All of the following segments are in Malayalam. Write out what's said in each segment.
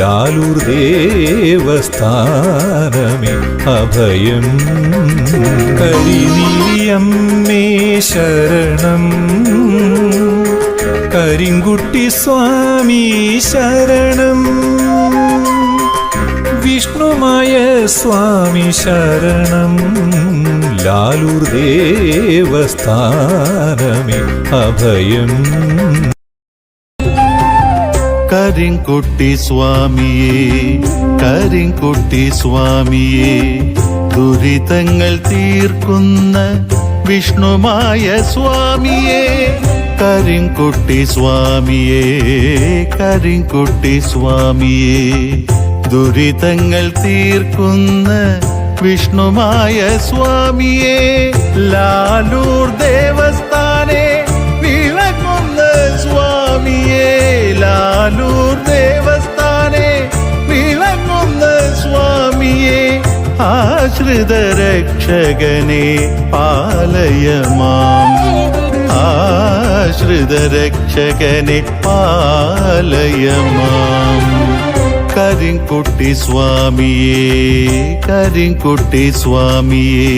ലാലൂർ ദേവസ്ഥാനമേ അഭയം. കരിനീലിയമ്മേ ശരണം, കരിങ്കുട്ടി സ്വാമി ശരണം, വിഷ്ണുമായ സ്വാമി ശരണം, ലാലൂർ ദേവസ്ഥാനമേ അഭയം. കരിങ്കുട്ടി സ്വാമിയേ, കരിങ്കുട്ടി സ്വാമിയേ, ദുരിതങ്ങൾ തീർക്കുന്ന വിഷ്ണുമായ സ്വാമിയേ, കരിങ്കുട്ടി സ്വാമിയേ, കരിങ്കുട്ടി സ്വാമിയേ, ദുരിതങ്ങൾ തീർക്കുന്ന വിഷ്ണുമായ സ്വാമിയേ, ലാലൂർ ദേവസ്ഥാനെ വിളങ്ങുന്ന സ്വാമിയേ, ലാലൂർ ദേവസ്ഥാനെ വിളങ്ങുന്ന സ്വാമിയേ, ആശ്രിത രക്ഷകനെ പാലയമാം, ആശ്രിത രക്ഷകനെ പാലയമാം. കരിങ്കുട്ടി സ്വാമിയേ, കരിങ്കുട്ടി സ്വാമിയേ,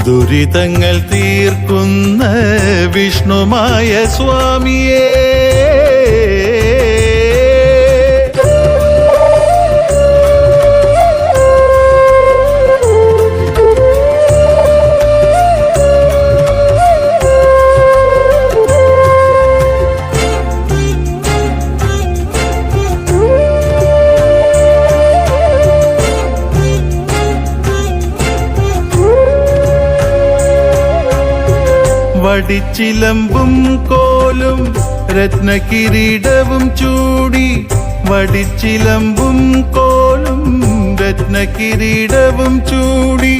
ദുരിതങ്ങൾ തീർക്കുന്ന വിഷ്ണുമായ സ്വാമിയേ. വടിച്ചിലമ്പും കോലും രത്നകിരീടവും ചൂടി, വടിച്ചിലമ്പും കോലും രത്നകിരീടവും ചൂടി,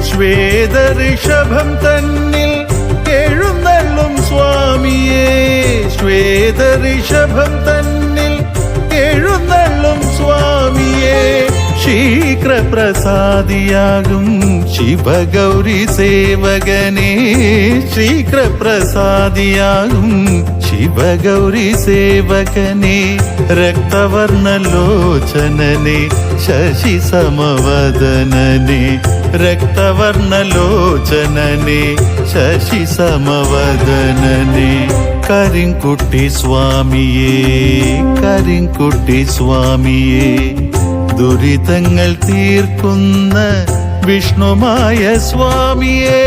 ശ്വേതഋഷഭം തന്നിൽ എഴുന്നള്ളും സ്വാമിയേ, ശ്വേതഋഷഭം തന്നിൽ എഴുന്നള്ളും സ്വാമിയേ, ശീഘ്രപ്രസാദിയാകും ശിവഗൗരി സേവകനേ, ശീഘ്രപ്രസാദിയാകും ശിവഗൗരി സേവകനേ, രക്തവർണ്ണലോചനനെ ശശി സമവദനനെ, രക്തവർണ്ണലോചനനെ ശശി സമവദനനെ, കരിങ്കുട്ടി സ്വാമിയേ, കരിങ്കുട്ടി സ്വാമിയേ, ദുരിതങ്ങൾ തീർക്കുന്ന വിഷ്ണുമായ സ്വാമിയേ.